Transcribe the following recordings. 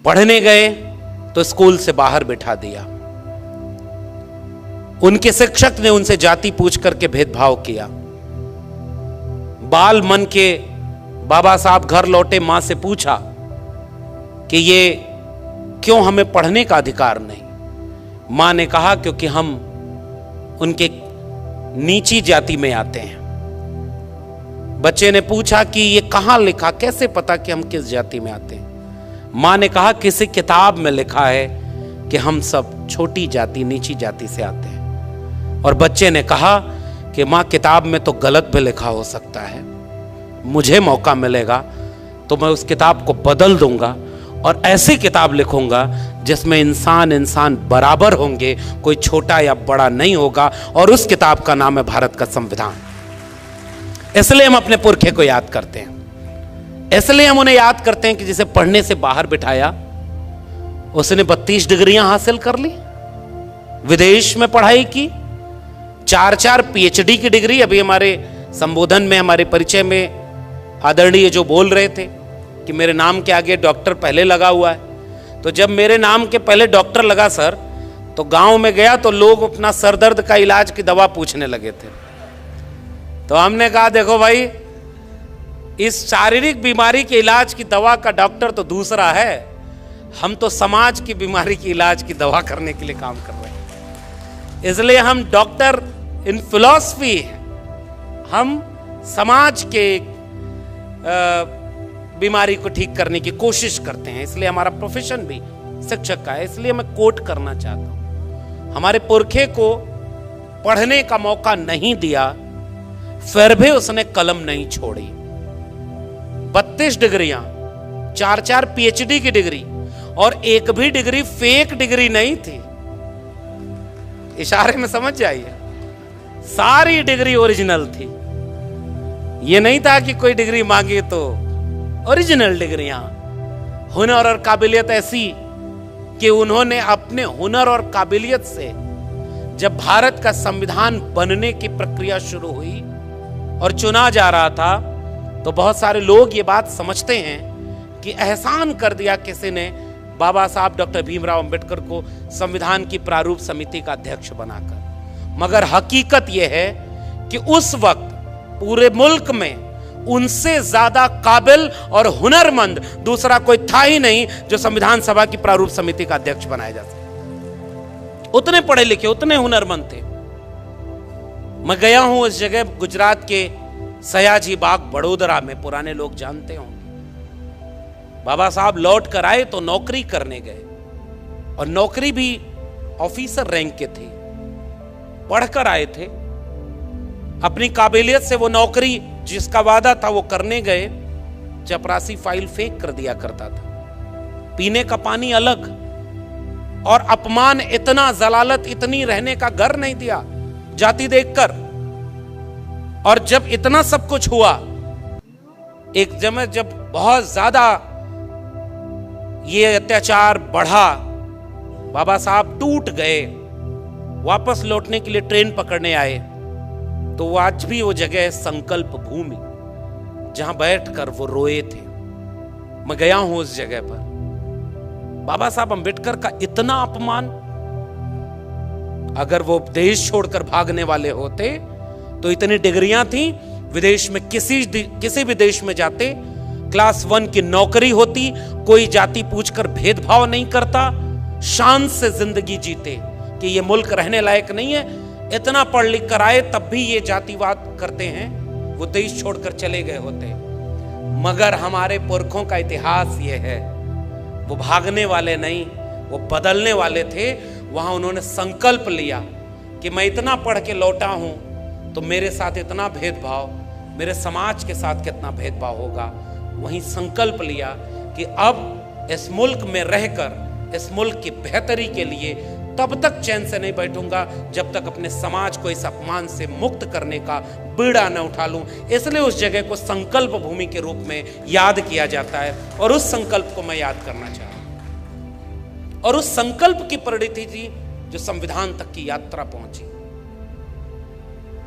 पढ़ने गए तो स्कूल से बाहर बिठा दिया। उनके शिक्षक ने उनसे जाति पूछ करके भेदभाव किया। बाल मन के बाबा साहब घर लौटे, मां से पूछा कि ये क्यों हमें पढ़ने का अधिकार नहीं। मां ने कहा क्योंकि हम उनके नीची जाति में आते हैं। बच्चे ने पूछा कि ये कहां लिखा, कैसे पता कि हम किस जाति में आते हैं। मां ने कहा किसी किताब में लिखा है कि हम सब छोटी जाति, नीची जाति से आते हैं। और बच्चे ने कहा कि मां किताब में तो गलत भी लिखा हो सकता है, मुझे मौका मिलेगा तो मैं उस किताब को बदल दूंगा और ऐसी किताब लिखूंगा जिसमें इंसान इंसान बराबर होंगे, कोई छोटा या बड़ा नहीं होगा। और उस किताब का नाम है भारत का संविधान। इसलिए हम अपने पुरखे को याद करते हैं, इसलिए हम उन्हें याद करते हैं कि जिसे पढ़ने से बाहर बिठाया उसने 32 डिग्रियां हासिल कर ली, विदेश में पढ़ाई की, 4-4 पीएचडी की डिग्री। अभी हमारे संबोधन में, हमारे परिचय में आदरणीय जो बोल रहे थे कि मेरे नाम के आगे डॉक्टर पहले लगा हुआ है, तो जब मेरे नाम के पहले डॉक्टर लगा सर, तो गांव में गया तो लोग अपना सर दर्द का इलाज की दवा पूछने लगे थे। तो हमने कहा देखो भाई, इस शारीरिक बीमारी के इलाज की दवा का डॉक्टर तो दूसरा है, हम तो समाज की बीमारी की इलाज की दवा करने के लिए काम कर रहे हैं। इसलिए हम डॉक्टर इन फिलॉसफी हैं, हम समाज के बीमारी को ठीक करने की कोशिश करते हैं। इसलिए हमारा प्रोफेशन भी शिक्षक का है। इसलिए मैं कोट करना चाहता हूं, हमारे पुरखे को पढ़ने का मौका नहीं दिया, फिर भी उसने कलम नहीं छोड़ी। 32 डिग्रियां, 4-4 पीएचडी की डिग्री, और एक भी डिग्री फेक डिग्री नहीं थी। इशारे में समझ जाइए, सारी डिग्री ओरिजिनल थी। ये नहीं था कि कोई डिग्री मांगी तो ओरिजिनल डिग्रियां। हुनर और काबिलियत ऐसी कि उन्होंने अपने हुनर और काबिलियत से, जब भारत का संविधान बनने की प्रक्रिया शुरू हुई और चुना जा रहा था, तो बहुत सारे लोग ये बात समझते हैं कि एहसान कर दिया किसी ने बाबा साहब डॉक्टर भीमराव अंबेडकर को संविधान की प्रारूप समिति का अध्यक्ष बनाकर। मगर हकीकत यह है कि उस वक्त पूरे मुल्क में उनसे ज्यादा काबिल और हुनरमंद दूसरा कोई था ही नहीं जो संविधान सभा की प्रारूप समिति का अध्यक्ष बनाया जा सके। उतने पढ़े लिखे, उतने हुनरमंद थे। मैं गया हूं उस जगह, गुजरात के सयाजी बाग बड़ोदरा में, पुराने लोग जानते होंगे। बाबा साहब लौट कर आए तो नौकरी करने गए, और नौकरी भी ऑफिसर रैंक के थे, पढ़कर आए थे। अपनी काबिलियत से वो नौकरी जिसका वादा था वो करने गए, चपरासी फाइल फेंक कर दिया करता था, पीने का पानी अलग, और अपमान इतना, जलालत इतनी, रहने का घर नहीं दिया जाति देखकर। और जब इतना सब कुछ हुआ, एक जब बहुत ज्यादा ये अत्याचार बढ़ा, बाबा साहब टूट गए, वापस लौटने के लिए ट्रेन पकड़ने आए, तो वो आज भी वो जगह है संकल्प भूमि, जहां बैठकर वो रोए थे। मैं गया हूं उस जगह पर। बाबा साहब अंबेडकर का इतना अपमान, अगर वो देश छोड़कर भागने वाले होते तो इतनी डिग्रियां थी, विदेश में किसी भी देश में जाते, क्लास 1 की नौकरी होती, कोई जाति पूछकर भेदभाव नहीं करता, शान से जिंदगी जीते कि ये मुल्क रहने लायक नहीं है। इतना पढ़ लिख कर आए, तब भी ये जातिवाद करते हैं, वो देश छोड़कर चले गए होते। मगर हमारे पुरखों का इतिहास ये है, वो भागने वाले नहीं, वो बदलने वाले थे। वहां उन्होंने संकल्प लिया कि मैं इतना पढ़ के लौटा हूं तो मेरे साथ इतना भेदभाव, मेरे समाज के साथ कितना भेदभाव होगा। वहीं संकल्प लिया कि अब इस मुल्क में रहकर, इस मुल्क की बेहतरी के लिए तब तक चैन से नहीं बैठूंगा जब तक अपने समाज को इस अपमान से मुक्त करने का बीड़ा न उठा लूं। इसलिए उस जगह को संकल्प भूमि के रूप में याद किया जाता है, और उस संकल्प को मैं याद करना चाहता हूं। और उस संकल्प की परिणति थी जो संविधान तक की यात्रा पहुंची।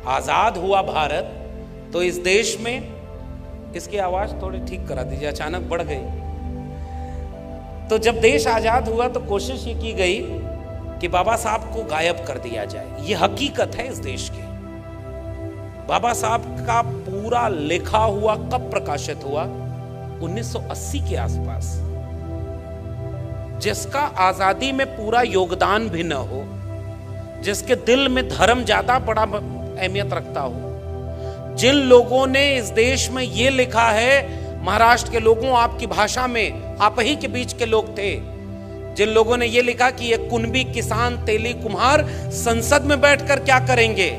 आजाद हुआ भारत तो इस देश में, इसकी आवाज थोड़ी ठीक करा दीजिए, अचानक बढ़ गई। तो जब देश आजाद हुआ तो कोशिश ये की गई कि बाबा साहब को गायब कर दिया जाए। ये हकीकत है इस देश की। बाबा साहब का पूरा लिखा हुआ कब प्रकाशित हुआ? 1980 के आसपास। जिसका आजादी में पूरा योगदान भी न हो, जिसके दिल में धर्म ज्यादा बड़ा अहमियत रखता हो, जिन लोगों ने इस देश में यह लिखा है, महाराष्ट्र के लोगों आपकी भाषा में, आप ही के बीच के लोग थे, जिन लोगों ने यह लिखा कि ये कुंभी किसान तेली कुम्हार संसद में बैठकर क्या करेंगे,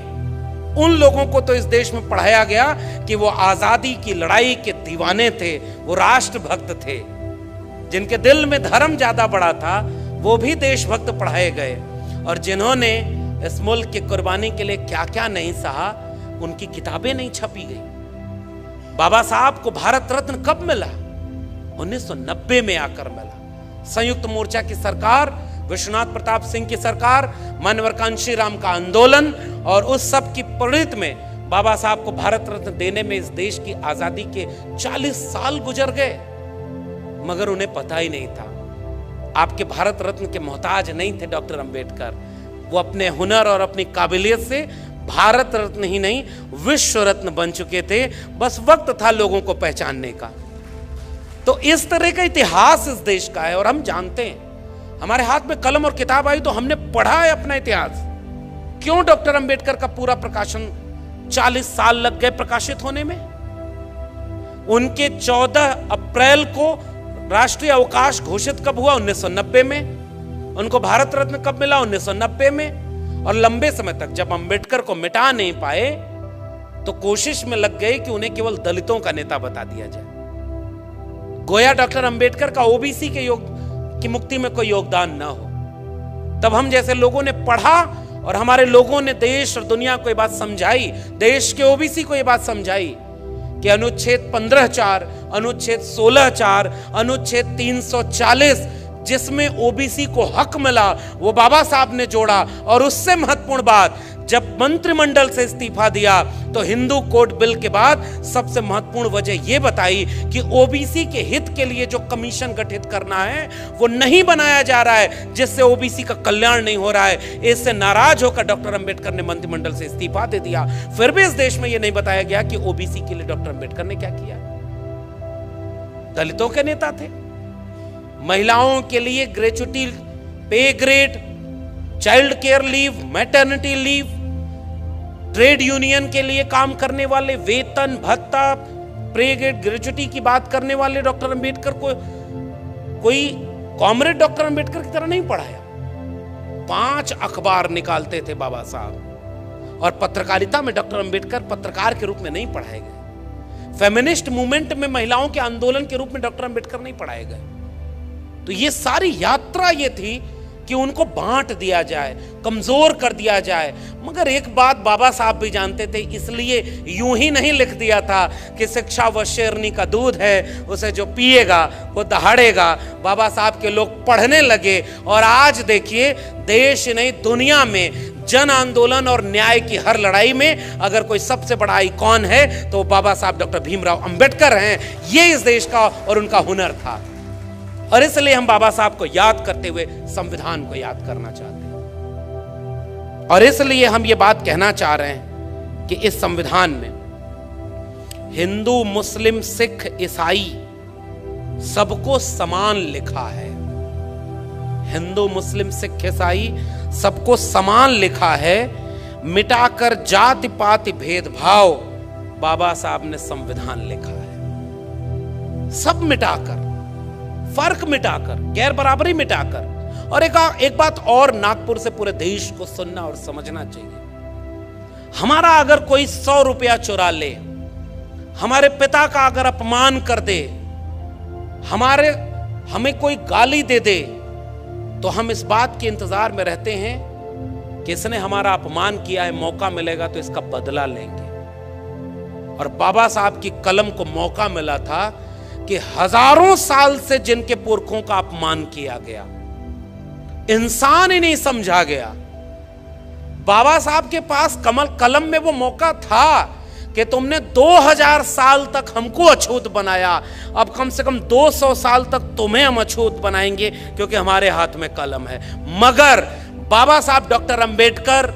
उन लोगों को तो इस देश में पढ़ाया गया कि वो आजादी की लड़ाई के दीवाने थे, वो राष्ट्रभक्त थे। जिनके दिल में धर्म ज्यादा बड़ा था वो भी देशभक्त पढ़ाए गए, और जिन्होंने इस मुल्क की कुर्बानी के लिए क्या क्या नहीं सहा, उनकी किताबें नहीं छपी गई। बाबा साहब को भारत रत्न कब मिला? 1990 में आकर मिला। संयुक्त मोर्चा की सरकार, विश्वनाथ प्रताप सिंह की सरकार, मानवर कांशीराम का आंदोलन और उस सब की प्रेरित में बाबा साहब को भारत रत्न देने में इस देश की आजादी के 40 साल गुजर गए, मगर उन्हें पता ही नहीं था। आपके भारत रत्न के मोहताज नहीं थे डॉक्टर अंबेडकर। वो अपने हुनर और अपनी काबिलियत से भारत रत्न ही नहीं, विश्व रत्न बन चुके थे। बस वक्त था लोगों को पहचानने का। तो इस तरह का इतिहास इस देश का है, और हम जानते हैं। हमारे हाथ में कलम और किताब आई तो हमने पढ़ा है अपना इतिहास। क्यों डॉक्टर अंबेडकर का पूरा प्रकाशन 40 साल लग गए प्रकाशित होने में? उनके 14 अप्रैल को राष्ट्रीय अवकाश घोषित कब हुआ? 1990 में। उनको भारत रत्न कब मिला? 1990 में। और लंबे समय तक जब अंबेडकर को मिटा नहीं पाए तो कोशिश में लग गए कि उन्हें केवल दलितों का नेता बता दिया जाए। गोया डॉक्टर अंबेडकर का ओबीसी की मुक्ति में कोई योगदान ना हो। तब हम जैसे लोगों ने पढ़ा और हमारे लोगों ने देश और दुनिया को यह बात समझाई, देश के ओबीसी को यह बात समझाई कि अनुच्छेद 15(4), अनुच्छेद 16(4), अनुच्छेद 340 जिसमें ओबीसी को हक मिला, वो बाबा साहब ने जोड़ा। और उससे महत्वपूर्ण बात, जब मंत्रिमंडल से इस्तीफा दिया तो हिंदू कोड बिल के बाद सबसे महत्वपूर्ण वजह यह बताई कि ओबीसी के हित के लिए जो कमीशन गठित करना है वो नहीं बनाया जा रहा है, जिससे ओबीसी का कल्याण नहीं हो रहा है। इससे नाराज होकर डॉक्टर अंबेडकर ने मंत्रिमंडल से इस्तीफा दे दिया। फिर भी इस देश में यह नहीं बताया गया कि ओबीसी के लिए डॉक्टर अंबेडकर ने क्या किया। दलितों के नेता थे, महिलाओं के लिए ग्रेच्युटी, पे grade, child care leave, maternity leave, trade union के लिए काम करने वाले वेतन भत्ता, पे ग्रेड, ग्रेच्युटी की बात करने वाले डॉक्टर अंबेडकर को कोई कॉमरेड डॉक्टर अंबेडकर की तरह नहीं पढ़ाया। 5 अखबार निकालते थे बाबा साहब, और पत्रकारिता में डॉक्टर अंबेडकर पत्रकार के रूप में नहीं पढ़ाए गए। फेमिनिस्ट मूवमेंट में महिलाओं के आंदोलन के रूप में डॉक्टर अंबेडकर नहीं पढ़ाए गए। तो ये सारी यात्रा ये थी कि उनको बांट दिया जाए, कमजोर कर दिया जाए। मगर एक बात बाबा साहब भी जानते थे, इसलिए यूं ही नहीं लिख दिया था कि शिक्षा वो शेरनी का दूध है, उसे जो पिएगा वो दहाड़ेगा। बाबा साहब के लोग पढ़ने लगे, और आज देखिए देश नहीं दुनिया में जन आंदोलन और न्याय की हर लड़ाई में अगर कोई सबसे बड़ा आइकॉन है तो बाबा साहब डॉक्टर भीमराव अंबेडकर हैं। ये इस देश का और उनका हुनर था, और इसलिए हम बाबा साहब को याद करते हुए संविधान को याद करना चाहते हैं। और इसलिए हम ये बात कहना चाह रहे हैं कि इस संविधान में हिंदू, मुस्लिम, सिख, ईसाई सबको समान लिखा है। हिंदू, मुस्लिम, सिख, ईसाई सबको समान लिखा है। मिटाकर जाति पाति भेदभाव बाबा साहब ने संविधान लिखा है। सब मिटाकर, फर्क मिटाकर, गैर बराबरी मिटाकर। और एक बात और नागपुर से पूरे देश को सुनना और समझना चाहिए। हमारा अगर कोई 100 रुपया चुरा ले, हमारे पिता का अगर अपमान कर दे, हमें कोई गाली दे दे, तो हम इस बात के इंतजार में रहते हैं कि इसने हमारा अपमान किया है, मौका मिलेगा तो इसका बदला लेंगे। और बाबा साहब की कलम को मौका मिला था कि हजारों साल से जिनके पुरखों का अपमान किया गया, इंसान ही नहीं समझा गया, बाबा साहब के पास कलम में वो मौका था कि तुमने 2000 साल तक हमको अछूत बनाया, अब कम से कम 200 साल तक तुम्हें हम अछूत बनाएंगे, क्योंकि हमारे हाथ में कलम है। मगर बाबा साहब डॉक्टर अंबेडकर,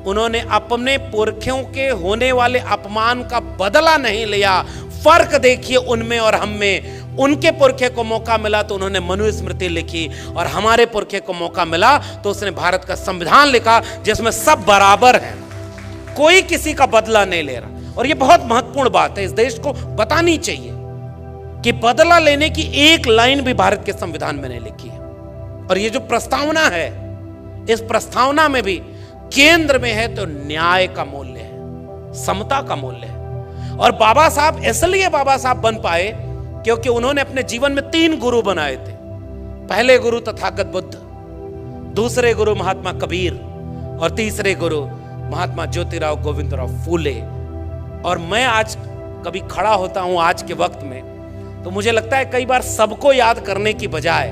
उन्होंने अपने पुरखों के होने वाले अपमान का बदला नहीं लिया। फर्क देखिए उनमें और हम में। उनके पुरखे को मौका मिला तो उन्होंने मनुस्मृति लिखी, और हमारे पुरखे को मौका मिला तो उसने भारत का संविधान लिखा, जिसमें सब बराबर हैं, कोई किसी का बदला नहीं ले रहा। और यह बहुत महत्वपूर्ण बात है, इस देश को बतानी चाहिए कि बदला लेने की एक लाइन भी भारत के संविधान में नहीं लिखी है। और ये जो प्रस्तावना है, इस प्रस्तावना में भी केंद्र में है तो न्याय का मूल्य है, समता का मूल्य है। और बाबा साहब इसलिए बाबा साहब बन पाए क्योंकि उन्होंने अपने जीवन में 3 गुरु बनाए थे। पहले गुरु तथागत बुद्ध, दूसरे गुरु महात्मा कबीर, और तीसरे गुरु महात्मा ज्योतिराव गोविंदराव फूले। और मैं आज कभी खड़ा होता हूं आज के वक्त में, तो मुझे लगता है कई बार सबको याद करने की बजाय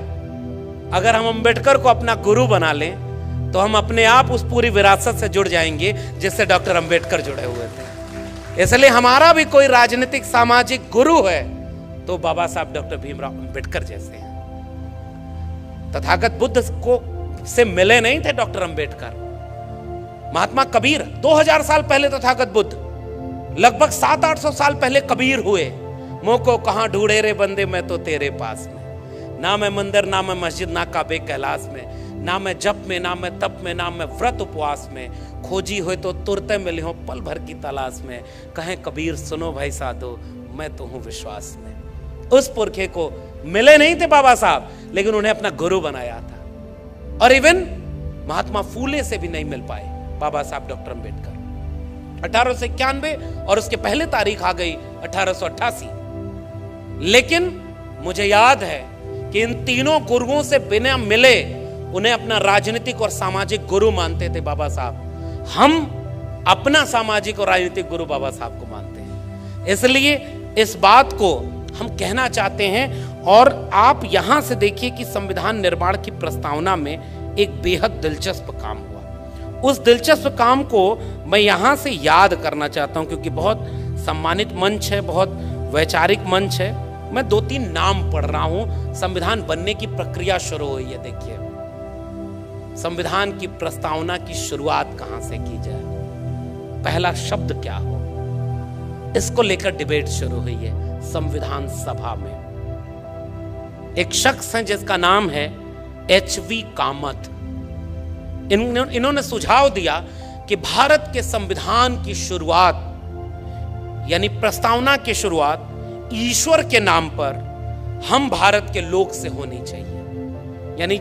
अगर हम अंबेडकर को अपना गुरु बना लें तो हम अपने आप उस पूरी विरासत से जुड़ जाएंगे जिससे डॉक्टर अंबेडकर जुड़े हुए थे। इसलिए हमारा भी कोई राजनीतिक सामाजिक गुरु है तो बाबा साहब डॉक्टर भीमराव अंबेडकर जैसे हैं। तथागत बुद्ध को से मिले नहीं थे डॉक्टर अंबेडकर। महात्मा कबीर 2000 साल पहले तथागत बुद्ध, लगभग 700-800 साल पहले कबीर हुए। मुँह को कहां ढूंढे रे बंदे, मैं तो तेरे पास में। ना मैं मंदिर, ना मैं मस्जिद, ना काबे कैलाश में, ना मैं जप में, ना मैं तप में, ना मैं व्रत उपवास में। खोजी हुए तो तुरते मिले हो पल भर की तलाश में। कहें कबीर सुनो भाई साधो, मैं तो हूं विश्वास में। उस पुरखे को मिले नहीं थे बाबा साहब, लेकिन उन्हें अपना गुरु बनाया था। और इवन महात्मा फूले से भी नहीं मिल पाए बाबा साहब डॉक्टर अंबेडकर। 1891 और उसके पहले तारीख आ गई 1888। लेकिन मुझे याद है कि इन तीनों गुरुओं से बिना मिले उन्हें अपना राजनीतिक और सामाजिक गुरु मानते थे बाबा साहब। हम अपना सामाजिक और राजनीतिक गुरु बाबा साहब को मानते हैं। इसलिए इस बात को हम कहना चाहते हैं। और आप यहां से देखिए कि संविधान निर्माण की प्रस्तावना में एक बेहद दिलचस्प काम हुआ। उस दिलचस्प काम को मैं यहां से याद करना चाहता हूं, क्योंकि बहुत सम्मानित मंच है, बहुत वैचारिक मंच है। मैं 2-3 नाम पढ़ रहा हूं। संविधान बनने की प्रक्रिया शुरू हुई है। देखिए, संविधान की प्रस्तावना की शुरुआत कहां से की जाए, पहला शब्द क्या हो, इसको लेकर डिबेट शुरू हुई है संविधान सभा में। एक शख्स है जिसका नाम है HV कामत। इन्होंने सुझाव दिया कि भारत के संविधान की शुरुआत, यानी प्रस्तावना की शुरुआत ईश्वर के नाम पर हम भारत के लोग से होनी चाहिए। यानी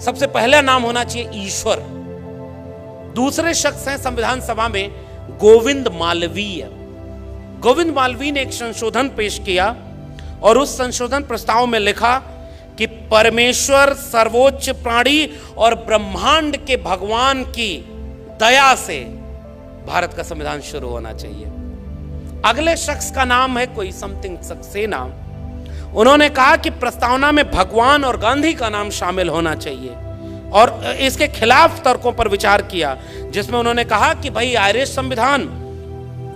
सबसे पहला नाम होना चाहिए ईश्वर। दूसरे शख्स हैं संविधान सभा में गोविंद मालवीय। गोविंद मालवीय ने एक संशोधन पेश किया और उस संशोधन प्रस्ताव में लिखा कि परमेश्वर सर्वोच्च प्राणी और ब्रह्मांड के भगवान की दया से भारत का संविधान शुरू होना चाहिए। अगले शख्स का नाम है कोई समथिंग सक्सेना। उन्होंने कहा कि प्रस्तावना में भगवान और गांधी का नाम शामिल होना चाहिए और इसके खिलाफ तर्कों पर विचार किया, जिसमें उन्होंने कहा कि भाई आयरिश संविधान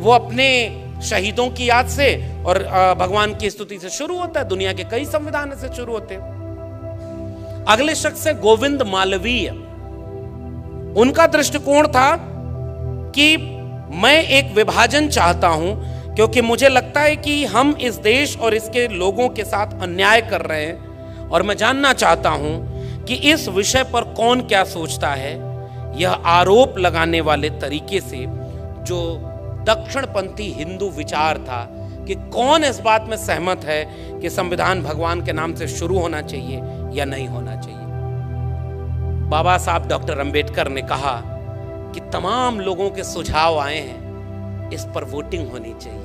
वो अपने शहीदों की याद से और भगवान की स्तुति से शुरू होता है। दुनिया के कई संविधान से शुरू होते हैं। अगले शख्स है गोविंद मालवीय। उनका दृष्टिकोण था कि मैं एक विभाजन चाहता हूं, क्योंकि मुझे लगता है कि हम इस देश और इसके लोगों के साथ अन्याय कर रहे हैं और मैं जानना चाहता हूं कि इस विषय पर कौन क्या सोचता है। यह आरोप लगाने वाले तरीके से जो दक्षिणपंथी हिंदू विचार था कि कौन इस बात में सहमत है कि संविधान भगवान के नाम से शुरू होना चाहिए या नहीं होना चाहिए। बाबा साहब डॉक्टर अंबेडकर ने कहा कि तमाम लोगों के सुझाव आए हैं, इस पर वोटिंग होनी चाहिए।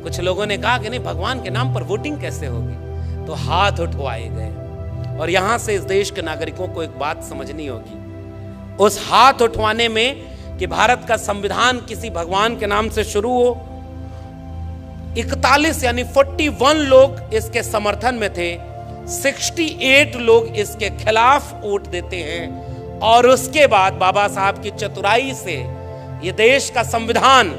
कुछ लोगों ने कहा कि नहीं, भगवान के नाम पर वोटिंग कैसे होगी, तो हाथ उठवाए गए। और यहां से इस देश के नागरिकों को एक बात समझनी होगी, उस हाथ उठवाने में कि भारत का संविधान किसी भगवान के नाम से शुरू हो, 41 यानी 41 लोग इसके समर्थन में थे, 68 लोग इसके खिलाफ वोट देते हैं। और उसके बाद बाबा साहब की चतुराई से ये देश का संविधान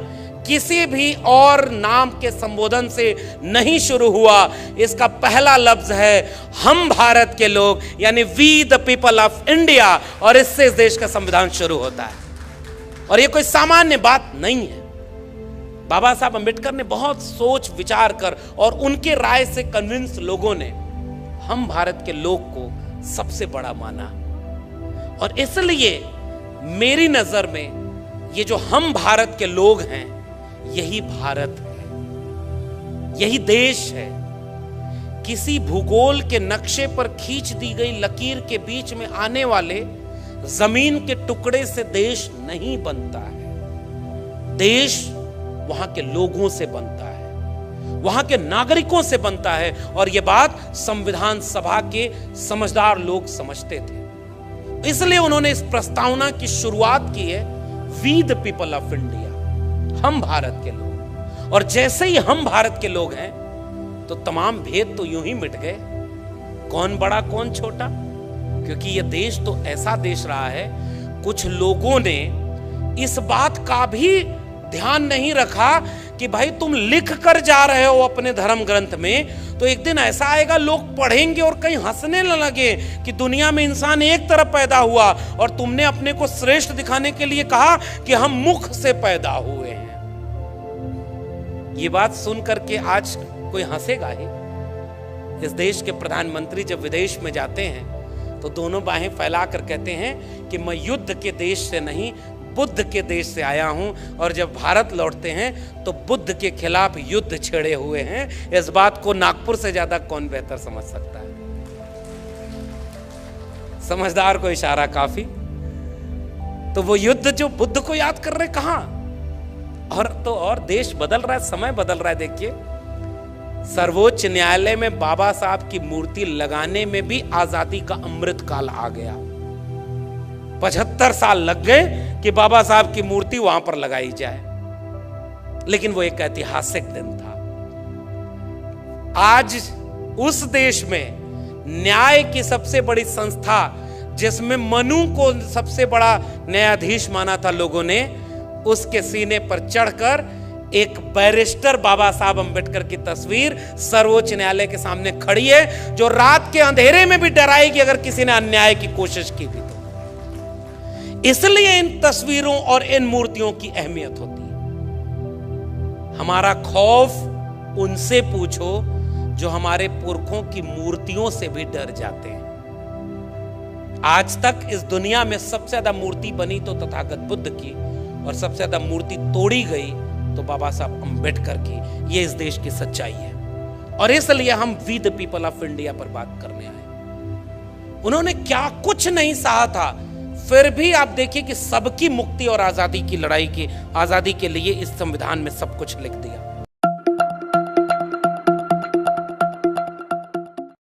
किसी भी और नाम के संबोधन से नहीं शुरू हुआ। इसका पहला लफ्ज है हम भारत के लोग, यानी we the people of India, और इससे इस देश का संविधान शुरू होता है। और ये कोई सामान्य बात नहीं है। बाबा साहब अंबेडकर ने बहुत सोच विचार कर और उनके राय से कन्विंस लोगों ने हम भारत के लोग को सबसे बड़ा माना। और इसलिए मेरी नजर में ये जो हम भारत के लोग हैं, यही भारत है, यही देश है। किसी भूगोल के नक्शे पर खींच दी गई लकीर के बीच में आने वाले जमीन के टुकड़े से देश नहीं बनता है। देश वहां के लोगों से बनता है, वहां के नागरिकों से बनता है। और यह बात संविधान सभा के समझदार लोग समझते थे। इसलिए उन्होंने इस प्रस्तावना की शुरुआत की है, we the people of India, हम भारत के लोग। और जैसे ही हम भारत के लोग हैं तो तमाम भेद तो यूं ही मिट गए, कौन बड़ा कौन छोटा। क्योंकि यह देश तो ऐसा देश रहा है, कुछ लोगों ने इस बात का भी ध्यान नहीं रखा कि भाई तुम लिख कर जा रहे हो अपने धर्म ग्रंथ में, तो एक दिन ऐसा आएगा लोग पढ़ेंगे और कहीं हंसने न लगे कि दुनिया में इंसान एक तरफ पैदा हुआ और तुमने अपने को श्रेष्ठ दिखाने के लिए कहा कि हम मुख से पैदा हुए हैं। ये बात सुन करके आज कोई हंसेगा ही। इस देश के प्रधानमंत्री जब विदेश में जाते हैं तो दोनों बाहें फैलाकर कहते हैं कि मैं युद्ध के देश से नहीं, बुद्ध के देश से आया हूं। और जब भारत लौटते हैं तो बुद्ध के खिलाफ युद्ध छेड़े हुए हैं। इस बात को नागपुर से ज्यादा कौन बेहतर समझ सकता है। समझदार को इशारा काफी। तो वो युद्ध जो बुद्ध को याद कर रहे, कहां और देश बदल रहा है, समय बदल रहा है। देखिए, सर्वोच्च न्यायालय में बाबा साहब की मूर्ति लगाने में भी आजादी का अमृत काल आ गया। 75 साल लग गए कि बाबा साहब की मूर्ति वहां पर लगाई जाए, लेकिन वो एक ऐतिहासिक दिन था। आज उस देश में न्याय की सबसे बड़ी संस्था, जिसमें मनु को सबसे बड़ा न्यायाधीश माना था लोगों ने, उसके सीने पर चढ़कर एक बैरिस्टर बाबा साहब अंबेडकर की तस्वीर सर्वोच्च न्यायालय के सामने खड़ी है, जो रात के अंधेरे में भी डराएगी अगर किसी ने अन्याय की कोशिश की भी तो। इसलिए इन तस्वीरों और इन मूर्तियों की अहमियत होती है। हमारा खौफ उनसे पूछो जो हमारे पुरखों की मूर्तियों से भी डर जाते हैं। आज तक इस दुनिया में सबसे ज्यादा मूर्ति बनी तो तथागत बुद्ध की, और सबसे ज्यादा मूर्ति तोड़ी गई तो बाबा साहब अंबेडकर की। ये इस देश की सच्चाई है। और इसलिए हम we the people of India पर बात करने आए। उन्होंने क्या कुछ नहीं सहा था, फिर भी आप देखिए कि सबकी मुक्ति और आजादी की लड़ाई की, आजादी के लिए इस संविधान में सब कुछ लिख दिया।